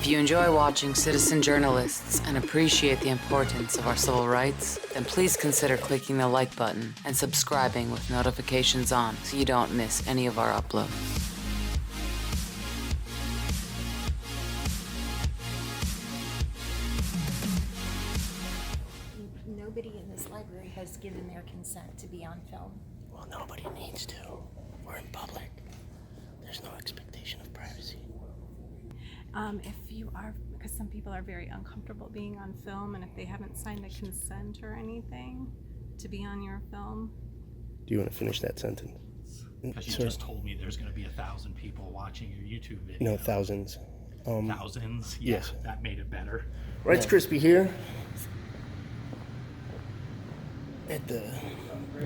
If you enjoy watching citizen journalists and appreciate the importance of our civil rights, then please consider clicking the like button and subscribing with notifications on so you don't miss any of our uploads. Nobody in this library has given their consent to be on film. Well, nobody needs to. We're in public. There's no expectation of privacy. If you are, because some people are very uncomfortable being on film, and if they haven't signed a consent or anything to be on your film. Do you want to finish that sentence? Because you just told me there's going to be 1,000 people watching your YouTube video. No, thousands. Thousands? Yeah, yes. That made it better. Rights Crispy here at the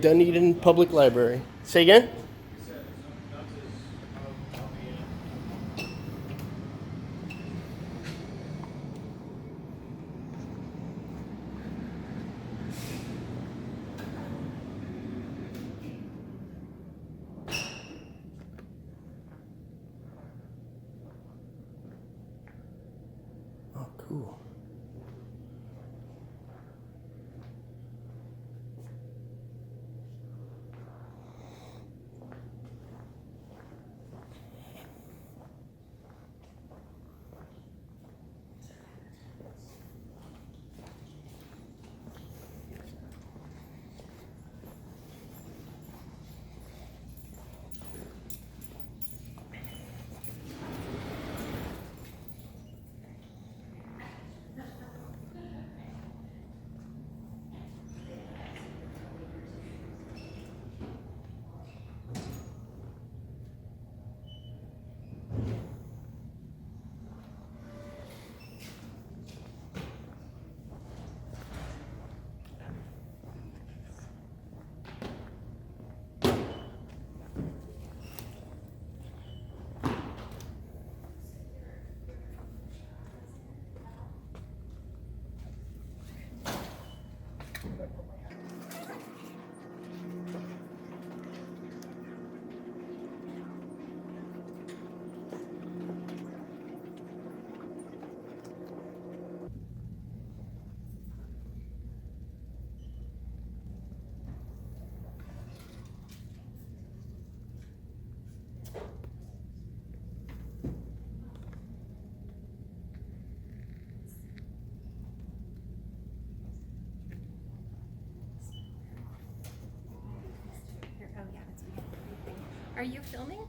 Dunedin Public Library. Say again? Oh, cool. Are you filming?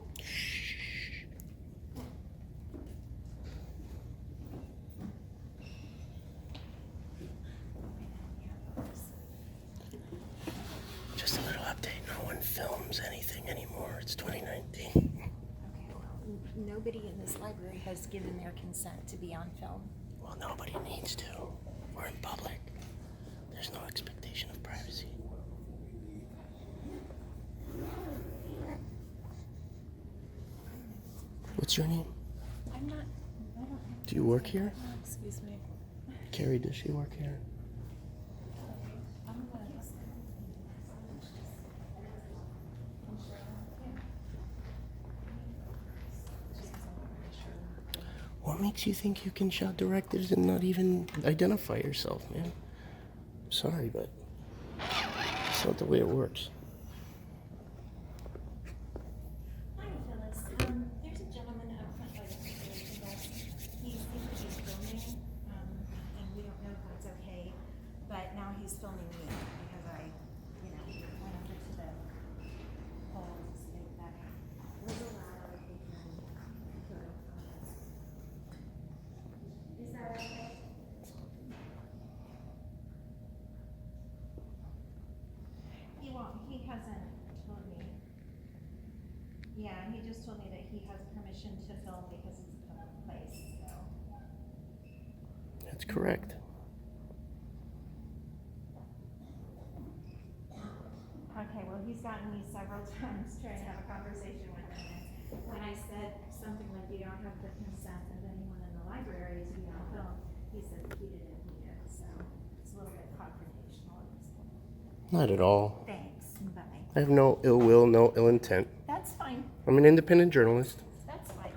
Just a little update. No one films anything anymore. It's 2019. Okay, well, nobody in this library has given their consent to be on film. Well, nobody needs to. We're in public. There's no expectation of privacy. What's your name? I don't have. Do you work here? Excuse me. Carrie, does she work here? What makes you think you can shout directives and not even identify yourself, man? I'm sorry, but it's not the way it works. Hi, Phyllis. There's a gentleman up front by the confrontation desk. He's filming, and we don't know if that's okay, but now he's filming me because I went over to the pole to see if that was allowed. Is that okay? He hasn't told me. Yeah, he just told me that he has permission to film because it's a public place, so. That's correct. Okay, well, he's gotten me several times trying to have a conversation with him. And when I said something like, you don't have the consent of anyone in the library to be on film, he said he didn't need it, so it's a little bit confrontational at this point. Not at all. Thanks, bye. I have no ill will, no ill intent. That's fine, I'm an independent journalist. that's fine.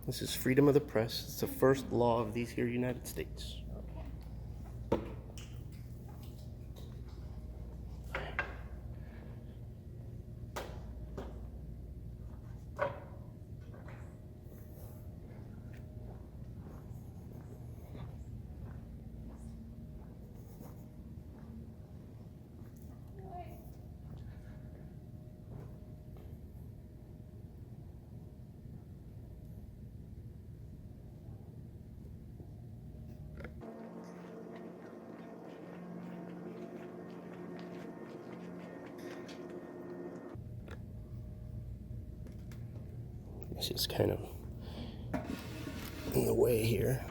This is freedom of the press. It's the first law of these here United States. It's just kind of in the way here.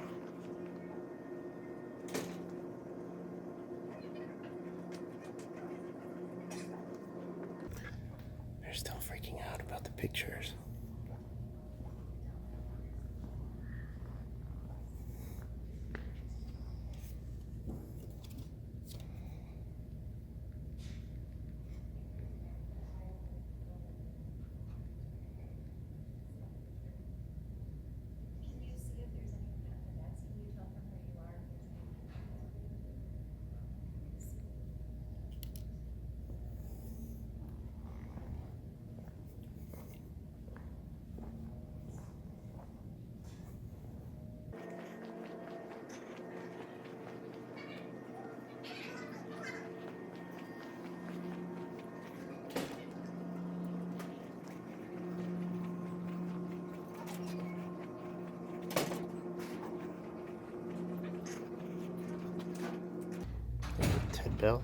They're still freaking out about the pictures. Can you see if there's anyone at the desk? Can you tell from where you are if there's anyone? Ted Bell.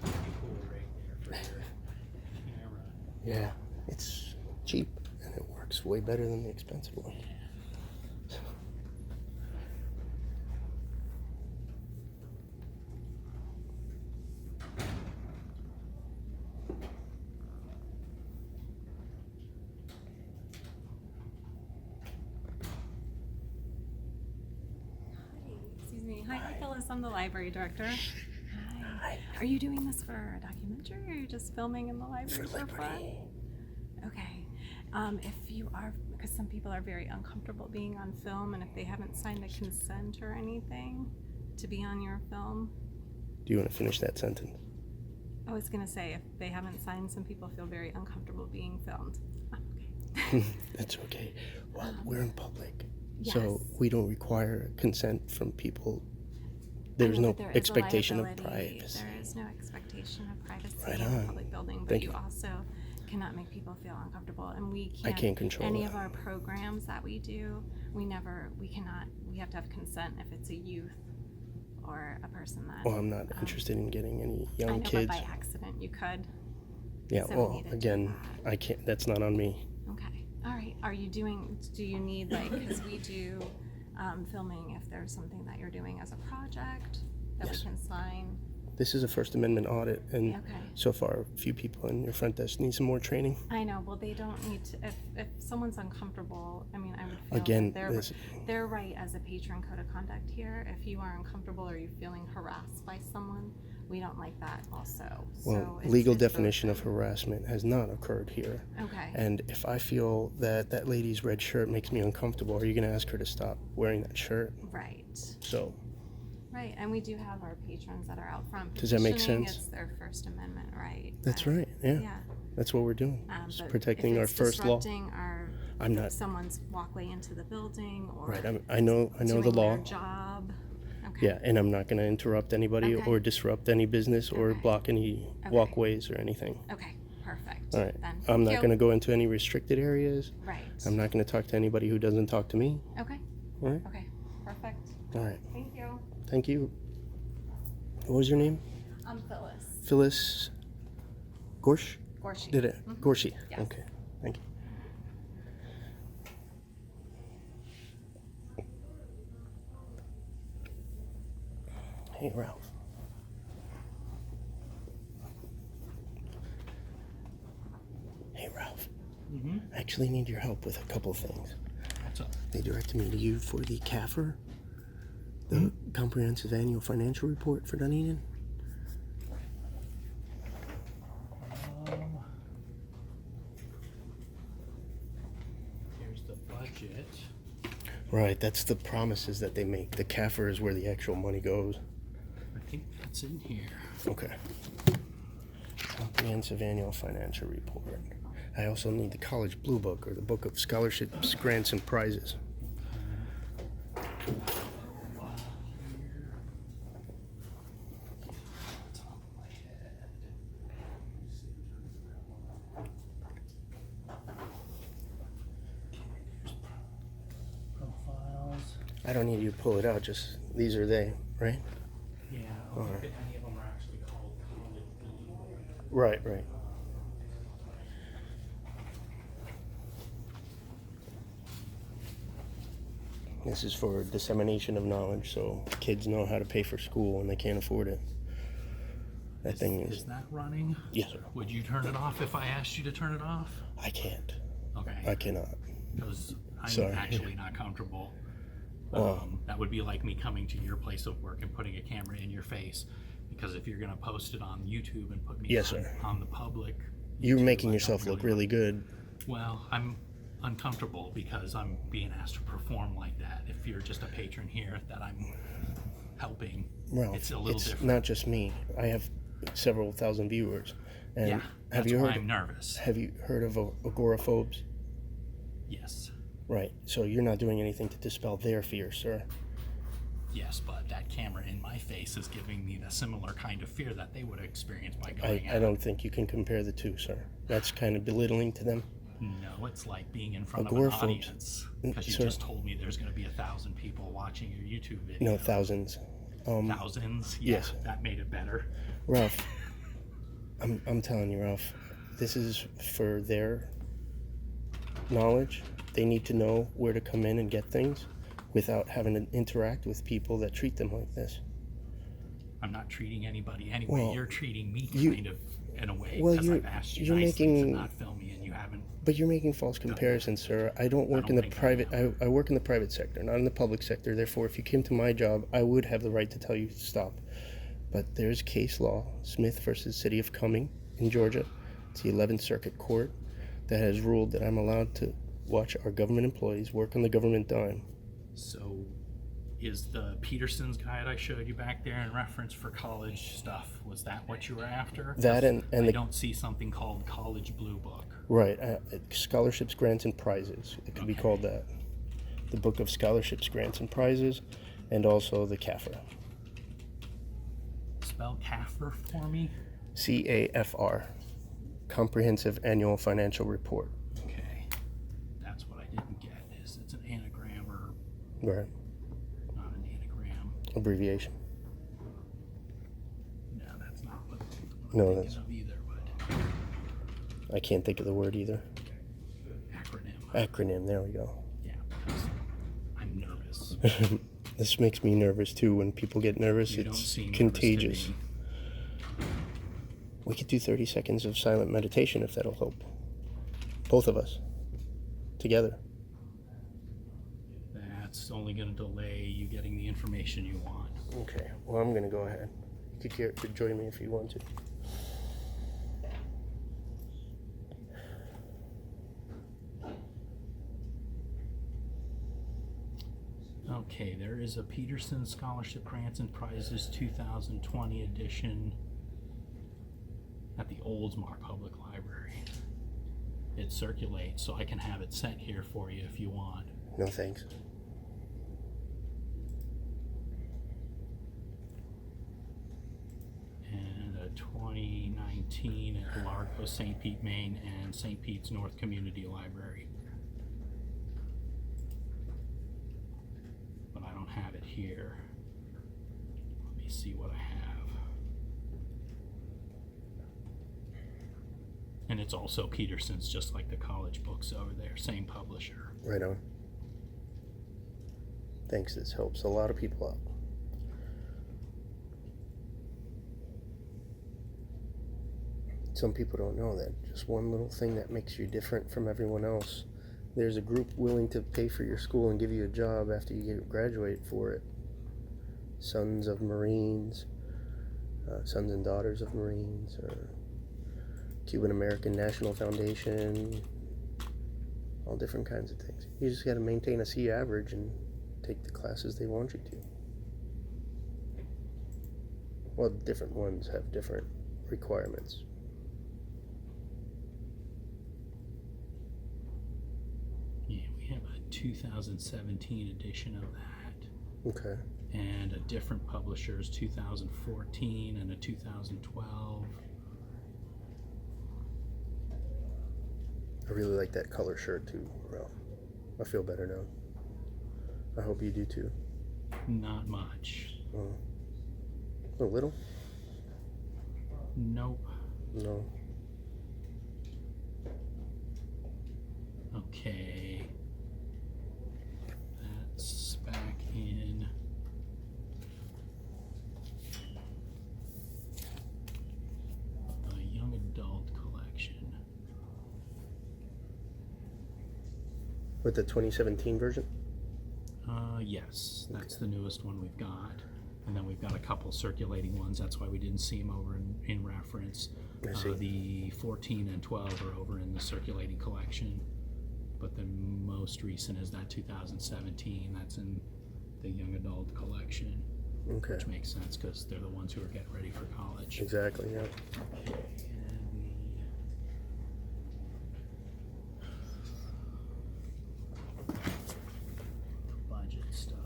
People are right there for your camera. Yeah, it's cheap and it works way better than the expensive one. Excuse me. Hi, Phyllis. I'm the library director. Hi. Are you doing this for a documentary, or are you just filming in the library for fun? Liberty. Okay. If you are, because some people are very uncomfortable being on film, and if they haven't signed a consent or anything to be on your film, Do you want to finish that sentence? I was gonna say if they haven't signed, some people feel very uncomfortable being filmed. Okay. That's okay. Well, we're in public, so Yes. we don't require consent from people. I There's know, no but there is a expectation of liability. privacy. There is no expectation of privacy Right in on. a public building, but Thank you you. also cannot make people feel uncomfortable, and we I can't. can't control any that. of our programs that we do. We cannot. We have to have consent if it's a youth or a person that. Well, I'm not interested in getting any I young know, kids. but by accident you could. Yeah, so we well, need to do again, that. I can't. That's not on me. Okay. All right. Are you doing? Do you need because we do filming if there's something that you're doing as a project that Yes. we can sign. This is a First Amendment audit, and Okay. so far, a few people in your front desk need some more training. I know. Well, they don't need to. If someone's uncomfortable, I mean, I would feel Again, that they're right as a patron code of conduct here. If you are uncomfortable or you're feeling harassed by someone, we don't like that also. Well, so legal it's definition of open. harassment has not occurred here. Okay. And if I feel that that lady's red shirt makes me uncomfortable, are you going to ask her to stop wearing that shirt? Right. So, Right. And we do have our patrons that are out front. Does that make petitioning. sense? It's their First Amendment right. that's but- right. Yeah. Yeah. That's what we're doing. It's But protecting if our it's first law. disrupting our I'm not. someone's walkway into the building or Right. I know the doing law. their job. Okay. Yeah, and I'm not going to interrupt anybody Okay. or disrupt any business or Okay. block any Okay. walkways or anything. Okay. Perfect. All right. Then. I'm Thank not you. going to go into any restricted areas. Right. I'm not going to talk to anybody who doesn't talk to me. Okay. All right. Okay. Perfect. All right. Thank you. Thank you. What was your name? I'm Phyllis. Phyllis Gorsh? Gorshi. Did it? Gorshi. Yes. Okay. Thank you. Hey, Ralph. Hey, Ralph. Mm-hmm. I actually need your help with a couple things. What's up? They directed me to you for the CAFR, the Comprehensive Annual Financial Report for Dunedin. Here's the budget. Right, that's the promises that they make. The CAFR is where the actual money goes. I think that's in here. Okay. Comprehensive Annual Financial Report. I also need the College Blue Book, or the Book of Scholarships, Grants, and Prizes. Profiles. I don't need you to pull it out, just these are they, right? Yeah, I don't think any of them are actually called College Blue. Right, right. This is for dissemination of knowledge, so kids know how to pay for school when they can't afford it. That thing Is is... that running? Yes, sir. Would you turn it off if I asked you to turn it off? I can't. Okay. I cannot. Because I'm Sorry. actually not comfortable. Oh. That would be like me coming to your place of work and putting a camera in your face. Because if you're going to post it on YouTube and put me Yes, sir. on the public, You're YouTube, making I don't yourself look really good. Well, I'm uncomfortable because I'm being asked to perform like that. If you're just a patron here that I'm helping, Well, it's a little it's different. not just me. I have several thousand viewers. And Yeah, have that's you why heard? I'm nervous. Have you heard of agoraphobes? Yes. Right. So you're not doing anything to dispel their fear, sir. Yes, but that camera in my face is giving me the similar kind of fear that they would experience by going I out. don't think you can compare the two, sir. That's kind of belittling to them. No, it's like being in front of an Agoraphobes. audience. Because you Sir. just told me there's going to be 1,000 people watching your YouTube video. No, thousands. Thousands? Yeah, yes. that made it better. Ralph, I'm telling you, Ralph, this is for their knowledge. They need to know where to come in and get things without having to interact with people that treat them like this. I'm not treating anybody anyway. Well, You're treating me you- kind of in a way well, because you're- I've asked you you're nicely to making- not film me and you haven't. But you're making false comparisons, sir. I don't work don't in the think I private. am. I work in the private sector, not in the public sector. Therefore, if you came to my job, I would have the right to tell you to stop. But there's case law, Smith versus City of Cumming in Georgia. It's the 11th Circuit Court that has ruled that I'm allowed to watch our government employees work on the government dime. So, is the Peterson's guide I showed you back there in reference for college stuff, was that what you were after? That and I the don't see something called College Blue Book. right scholarships, grants, and prizes. It could be Okay. called that. The Book of Scholarships, Grants, and Prizes, and also the CAFR. Spell CAFR for me. CAFR, Comprehensive Annual Financial Report. Okay, that's what I didn't get. Is it's an anagram or Right. not an anagram? Abbreviation. No, that's not what No, I'm that's- thinking of either. But I can't think of the word either. acronym. Acronym, there we go. Yeah, because I'm nervous. This makes me nervous too. When people get nervous, You don't it's seem nervous to contagious. me. We could do 30 seconds of silent meditation if that'll help. Both of us. Together. That's only going to delay you getting the information you want. Okay, well, I'm going to go ahead. You could join me if you want to. Okay, there is a Peterson Scholarship Grants and Prizes 2020 edition at the Oldsmar Public Library. It circulates, so I can have it sent here for you if you want. No thanks. And a 2019 at Largo, St. Pete, Maine, and St. Pete's North Community Library. But I don't have it here. Let me see what I have. And it's also Peterson's, just like the college books over there, same publisher. Right on. Thanks, this helps a lot of people out. Some people don't know that. Just one little thing that makes you different from everyone else. There's a group willing to pay for your school and give you a job after you graduate for it. Sons of Marines, sons and daughters of Marines, Cuban American National Foundation, all different kinds of things. You just got to maintain a C average and take the classes they want you to. Well, different ones have different requirements. Yeah, we have a 2017 edition of that. Okay. And a different publisher's 2014 and a 2012. I really like that color shirt too, Ralph. I feel better now. I hope you do too. Not much. A little? Nope. No. Okay. That's back in the young adult collection. With the 2017 version? Yes, that's the newest one we've got. And then we've got a couple circulating ones. That's why we didn't see them over in reference. I see. The 14 and 12 are over in the circulating collection. But the most recent is that 2017. That's in the young adult collection. Okay. Which makes sense because they're the ones who are getting ready for college. Exactly, yeah. Budget stuff.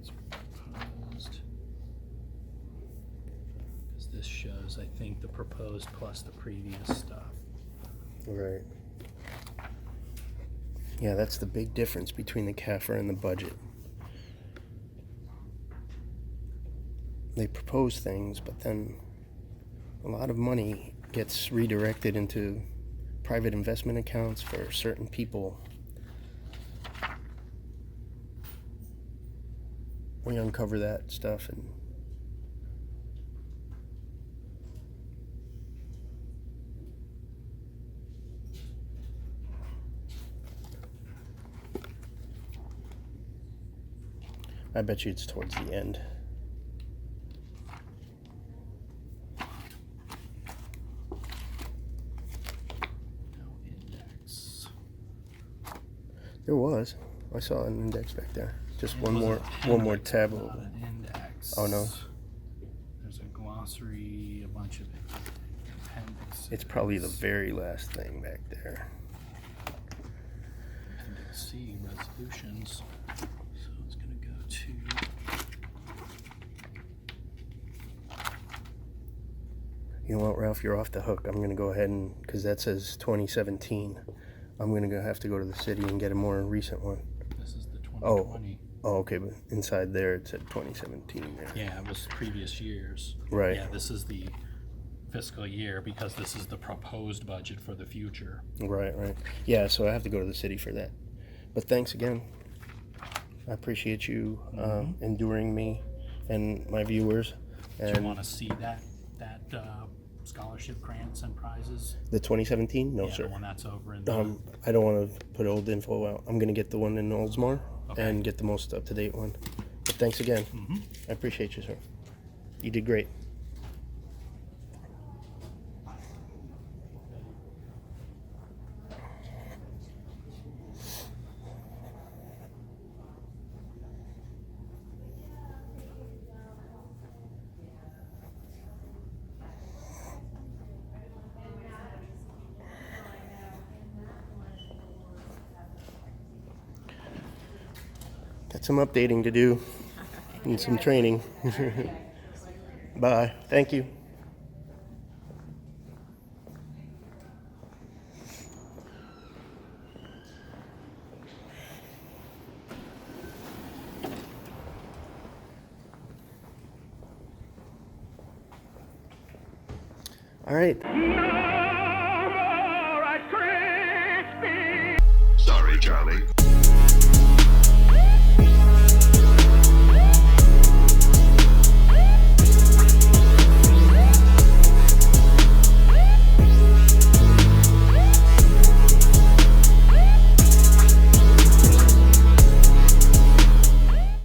It's proposed. Because this shows, I think, the proposed plus the previous stuff. Right. Yeah, that's the big difference between the CAFR and the budget. They propose things, but then a lot of money gets redirected into private investment accounts for certain people. We uncover that stuff and I bet you it's towards the end. No index. There was. I saw an index back there. Just one more tab. Not an index. Oh no. There's a glossary, a bunch of appendixes. It's probably the very last thing back there. Appendix C, resolutions. So it's going to go to... You know what, Ralph? You're off the hook. I'm going to go ahead and, because that says 2017, I'm going to have to go to the city and get a more recent one. This is the 2020. Oh, okay, but inside there it said 2017 there. Yeah, it was previous years. Right. Yeah, this is the fiscal year because this is the proposed budget for the future. Right. Yeah, so I have to go to the city for that. But thanks again. I appreciate you enduring me and my viewers. Do And you want to see that scholarship grants and prizes? the 2017? No, Yeah, sir. the one that's over in the... I don't want to put old info out. I'm going to get the one in Oldsmar Okay. and get the most up-to-date one. But thanks again. I appreciate you, sir. You did great. Got some updating to do and some training. Bye. Thank you. All right. Sorry, Charlie.